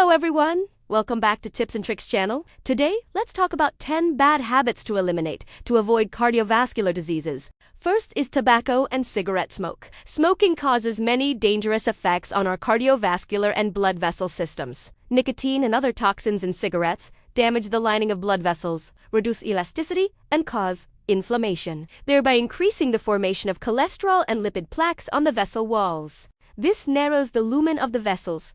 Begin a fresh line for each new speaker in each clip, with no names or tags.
Hello everyone! Welcome back to Tips and Tricks channel. Today, let's talk about 10 bad habits to eliminate to avoid cardiovascular diseases. First is tobacco and cigarette smoke. Smoking causes many dangerous effects on our cardiovascular and blood vessel systems. Nicotine and other toxins in cigarettes damage the lining of blood vessels, reduce elasticity, and cause inflammation, thereby increasing the formation of cholesterol and lipid plaques on the vessel walls. This narrows the lumen of the vessels,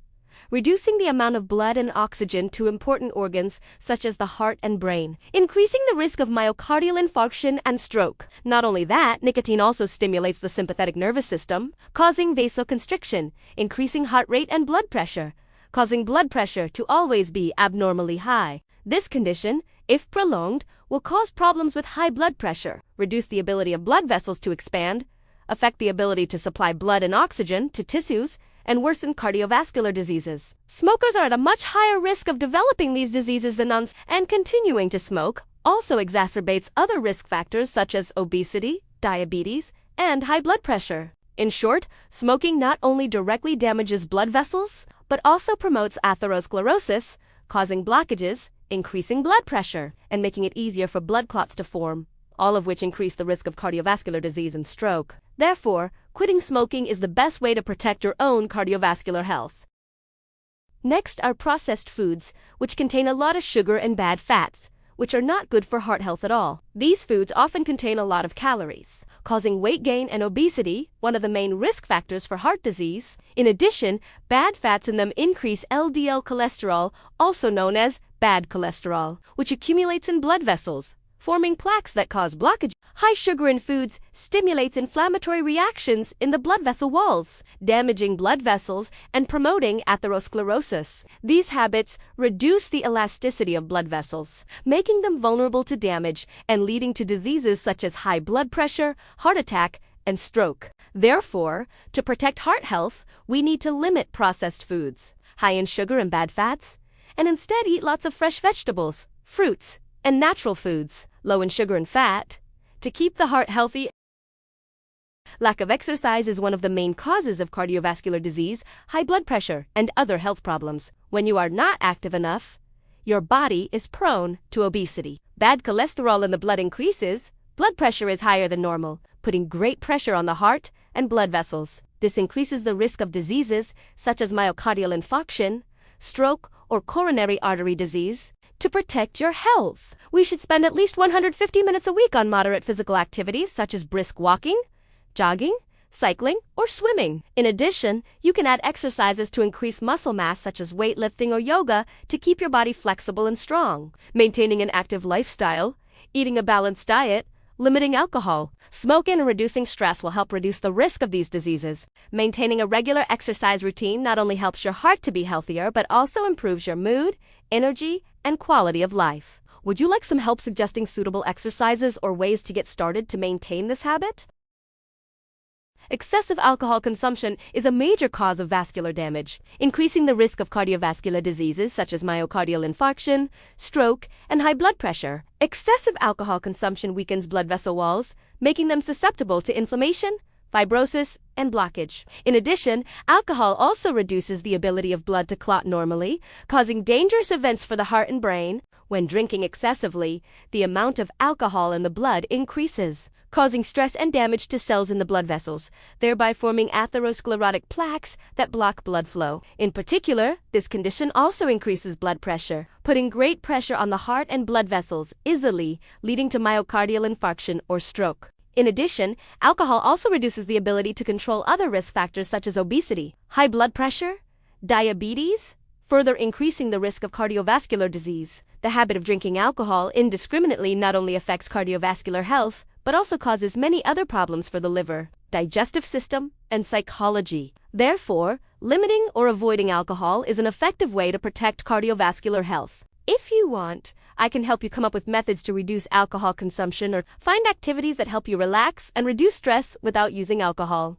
reducing the amount of blood and oxygen to important organs such as the heart and brain, increasing the risk of myocardial infarction and stroke. Not only that, nicotine also stimulates the sympathetic nervous system, causing vasoconstriction, increasing heart rate and blood pressure, causing blood pressure to always be abnormally high. This condition, if prolonged, will cause problems with high blood pressure, reduce the ability of blood vessels to expand, affect the ability to supply blood and oxygen to tissues, and worsen cardiovascular diseases. Smokers are at a much higher risk of developing these diseases than non-smokers, and continuing to smoke also exacerbates other risk factors such as obesity, diabetes, and high blood pressure. In short, smoking not only directly damages blood vessels, but also promotes atherosclerosis, causing blockages, increasing blood pressure, and making it easier for blood clots to form, all of which increase the risk of cardiovascular disease and stroke. Therefore, quitting smoking is the best way to protect your own cardiovascular health. Next are processed foods, which contain a lot of sugar and bad fats, which are not good for heart health at all. These foods often contain a lot of calories, causing weight gain and obesity, one of the main risk factors for heart disease. In addition, bad fats in them increase LDL cholesterol, also known as bad cholesterol, which accumulates in blood vessels, forming plaques that cause blockage. High sugar in foods stimulates inflammatory reactions in the blood vessel walls, damaging blood vessels and promoting atherosclerosis. These habits reduce the elasticity of blood vessels, making them vulnerable to damage and leading to diseases such as high blood pressure, heart attack, and stroke. Therefore, to protect heart health, we need to limit processed foods, high in sugar and bad fats, and instead eat lots of fresh vegetables, fruits, and natural foods, low in sugar and fat, to keep the heart healthy. Lack of exercise is one of the main causes of cardiovascular disease, high blood pressure, and other health problems. When you are not active enough, your body is prone to obesity. Bad cholesterol in the blood increases, blood pressure is higher than normal, putting great pressure on the heart and blood vessels. This increases the risk of diseases such as myocardial infarction, stroke, or coronary artery disease. To protect your health, we should spend at least 150 minutes a week on moderate physical activities such as brisk walking, jogging, cycling, or swimming. In addition, you can add exercises to increase muscle mass such as weightlifting or yoga to keep your body flexible and strong. Maintaining an active lifestyle, eating a balanced diet, limiting alcohol, smoking, and reducing stress will help reduce the risk of these diseases. Maintaining a regular exercise routine not only helps your heart to be healthier, but also improves your mood, energy, and quality of life. Would you like some help suggesting suitable exercises or ways to get started to maintain this habit? Excessive alcohol consumption is a major cause of vascular damage, increasing the risk of cardiovascular diseases such as myocardial infarction, stroke, and high blood pressure. Excessive alcohol consumption weakens blood vessel walls, making them susceptible to inflammation, fibrosis, and blockage. In addition, alcohol also reduces the ability of blood to clot normally, causing dangerous events for the heart and brain. When drinking excessively, the amount of alcohol in the blood increases, causing stress and damage to cells in the blood vessels, thereby forming atherosclerotic plaques that block blood flow. In particular, this condition also increases blood pressure, putting great pressure on the heart and blood vessels, easily leading to myocardial infarction or stroke. In addition, alcohol also reduces the ability to control other risk factors such as obesity, high blood pressure, diabetes, further increasing the risk of cardiovascular disease. The habit of drinking alcohol indiscriminately not only affects cardiovascular health, but also causes many other problems for the liver, digestive system, and psychology. Therefore, limiting or avoiding alcohol is an effective way to protect cardiovascular health. If you want, I can help you come up with methods to reduce alcohol consumption or find activities that help you relax and reduce stress without using alcohol.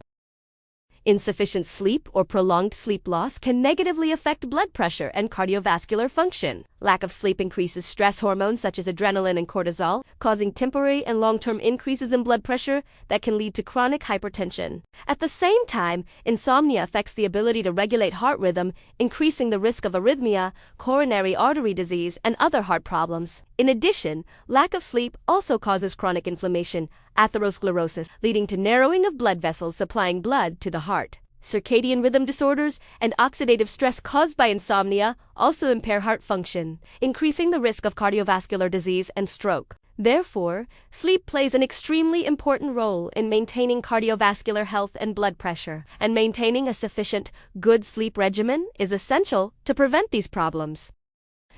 Insufficient sleep or prolonged sleep loss can negatively affect blood pressure and cardiovascular function. Lack of sleep increases stress hormones such as adrenaline and cortisol, causing temporary and long-term increases in blood pressure that can lead to chronic hypertension. At the same time, insomnia affects the ability to regulate heart rhythm, increasing the risk of arrhythmia, coronary artery disease, and other heart problems. In addition, lack of sleep also causes chronic inflammation, atherosclerosis, leading to narrowing of blood vessels supplying blood to the heart. Circadian rhythm disorders and oxidative stress caused by insomnia also impair heart function, increasing the risk of cardiovascular disease and stroke. Therefore, sleep plays an extremely important role in maintaining cardiovascular health and blood pressure, and maintaining a sufficient, good sleep regimen is essential to prevent these problems.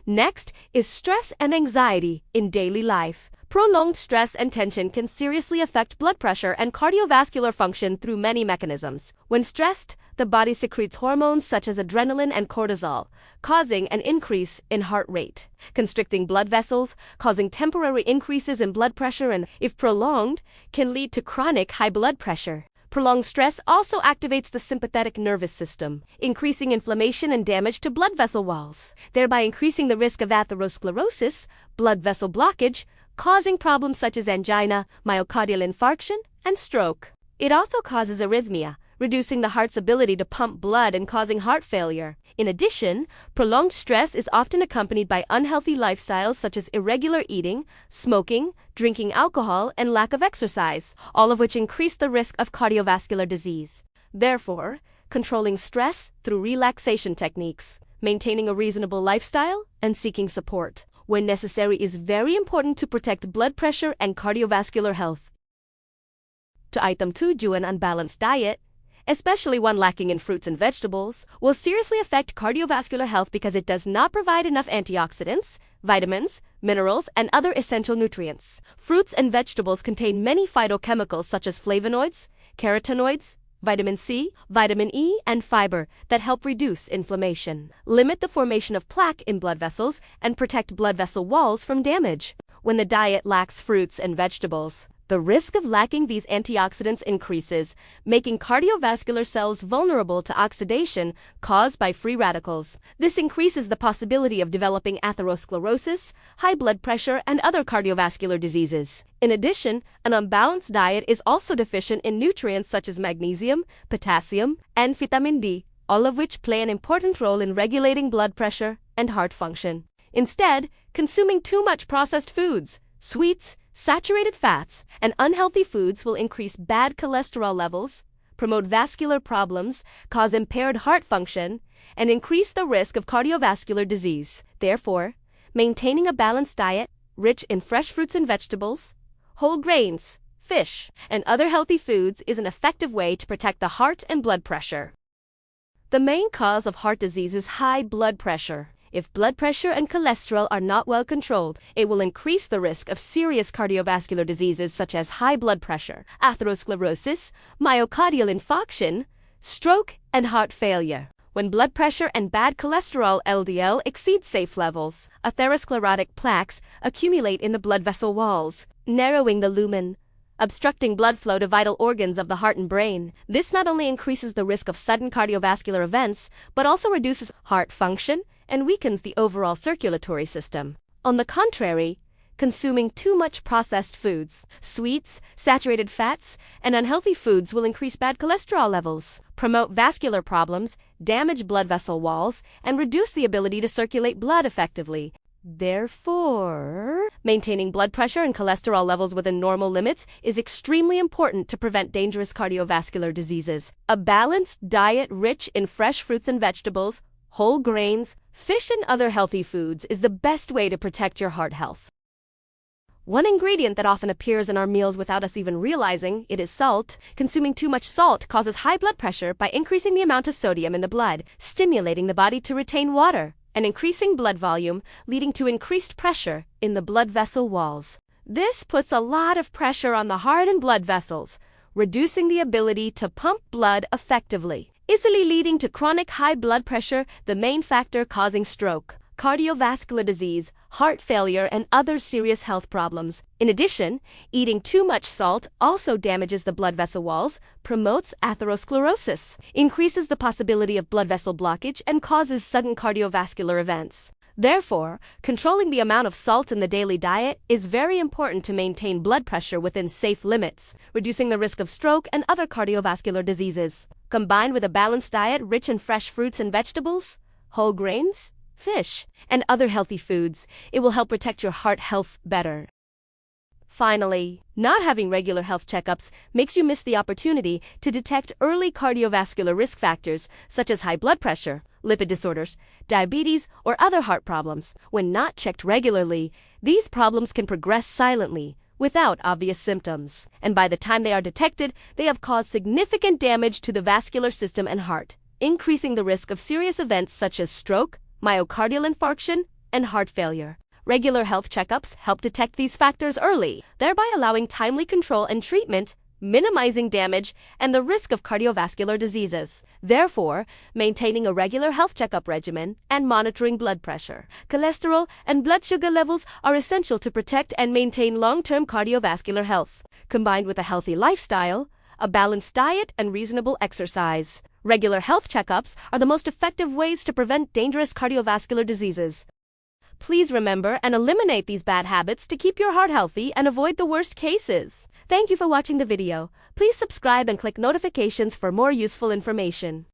Next is stress and anxiety in daily life. Prolonged stress and tension can seriously affect blood pressure and cardiovascular function through many mechanisms. When stressed, the body secretes hormones such as adrenaline and cortisol, causing an increase in heart rate, constricting blood vessels, causing temporary increases in blood pressure, and, if prolonged, can lead to chronic high blood pressure. Prolonged stress also activates the sympathetic nervous system, increasing inflammation and damage to blood vessel walls, thereby increasing the risk of atherosclerosis, blood vessel blockage, causing problems such as angina, myocardial infarction, and stroke. It also causes arrhythmia, reducing the heart's ability to pump blood and causing heart failure. In addition, prolonged stress is often accompanied by unhealthy lifestyles such as irregular eating, smoking, drinking alcohol, and lack of exercise, all of which increase the risk of cardiovascular disease. Therefore, controlling stress through relaxation techniques, maintaining a reasonable lifestyle, and seeking support when necessary is very important to protect blood pressure and cardiovascular health. To item 2, an unbalanced diet, especially one lacking in fruits and vegetables, will seriously affect cardiovascular health because it does not provide enough antioxidants, vitamins, minerals, and other essential nutrients. Fruits and vegetables contain many phytochemicals such as flavonoids, carotenoids, vitamin C, vitamin E, and fiber that help reduce inflammation, limit the formation of plaque in blood vessels, and protect blood vessel walls from damage. When the diet lacks fruits and vegetables, the risk of lacking these antioxidants increases, making cardiovascular cells vulnerable to oxidation caused by free radicals. This increases the possibility of developing atherosclerosis, high blood pressure, and other cardiovascular diseases. In addition, an unbalanced diet is also deficient in nutrients such as magnesium, potassium, and vitamin D, all of which play an important role in regulating blood pressure and heart function. Instead, consuming too much processed foods, sweets, saturated fats, and unhealthy foods will increase bad cholesterol levels, promote vascular problems, cause impaired heart function, and increase the risk of cardiovascular disease. Therefore, maintaining a balanced diet, rich in fresh fruits and vegetables, whole grains, fish, and other healthy foods is an effective way to protect the heart and blood pressure. The main cause of heart disease is high blood pressure. If blood pressure and cholesterol are not well controlled, it will increase the risk of serious cardiovascular diseases such as high blood pressure, atherosclerosis, myocardial infarction, stroke, and heart failure. When blood pressure and bad cholesterol (LDL) exceed safe levels, atherosclerotic plaques accumulate in the blood vessel walls, narrowing the lumen, obstructing blood flow to vital organs of the heart and brain. This not only increases the risk of sudden cardiovascular events, but also reduces heart function and weakens the overall circulatory system. On the contrary, consuming too much processed foods, sweets, saturated fats, and unhealthy foods will increase bad cholesterol levels, promote vascular problems, damage blood vessel walls, and reduce the ability to circulate blood effectively. Therefore, maintaining blood pressure and cholesterol levels within normal limits is extremely important to prevent dangerous cardiovascular diseases. A balanced diet rich in fresh fruits and vegetables, whole grains, fish, and other healthy foods is the best way to protect your heart health. One ingredient that often appears in our meals without us even realizing it is salt. Consuming too much salt causes high blood pressure by increasing the amount of sodium in the blood, stimulating the body to retain water, and increasing blood volume, leading to increased pressure in the blood vessel walls. This puts a lot of pressure on the heart and blood vessels, reducing the ability to pump blood effectively, easily leading to chronic high blood pressure, the main factor causing stroke. cardiovascular disease, heart failure, and other serious health problems. In addition, eating too much salt also damages the blood vessel walls, promotes atherosclerosis, increases the possibility of blood vessel blockage, and causes sudden cardiovascular events. Therefore, controlling the amount of salt in the daily diet is very important to maintain blood pressure within safe limits, reducing the risk of stroke and other cardiovascular diseases. Combined with a balanced diet rich in fresh fruits and vegetables, whole grains, fish, and other healthy foods, it will help protect your heart health better. Finally, not having regular health checkups makes you miss the opportunity to detect early cardiovascular risk factors such as high blood pressure, lipid disorders, diabetes, or other heart problems. When not checked regularly, these problems can progress silently, without obvious symptoms. And by the time they are detected, they have caused significant damage to the vascular system and heart, increasing the risk of serious events such as stroke, myocardial infarction, and heart failure. Regular health checkups help detect these factors early, thereby allowing timely control and treatment, minimizing damage and the risk of cardiovascular diseases. Therefore, maintaining a regular health checkup regimen and monitoring blood pressure, cholesterol, and blood sugar levels are essential to protect and maintain long-term cardiovascular health. Combined with a healthy lifestyle, a balanced diet, and reasonable exercise, regular health checkups are the most effective ways to prevent dangerous cardiovascular diseases. Please remember and eliminate these bad habits to keep your heart healthy and avoid the worst cases. Thank you for watching the video. Please subscribe and click notifications for more useful information.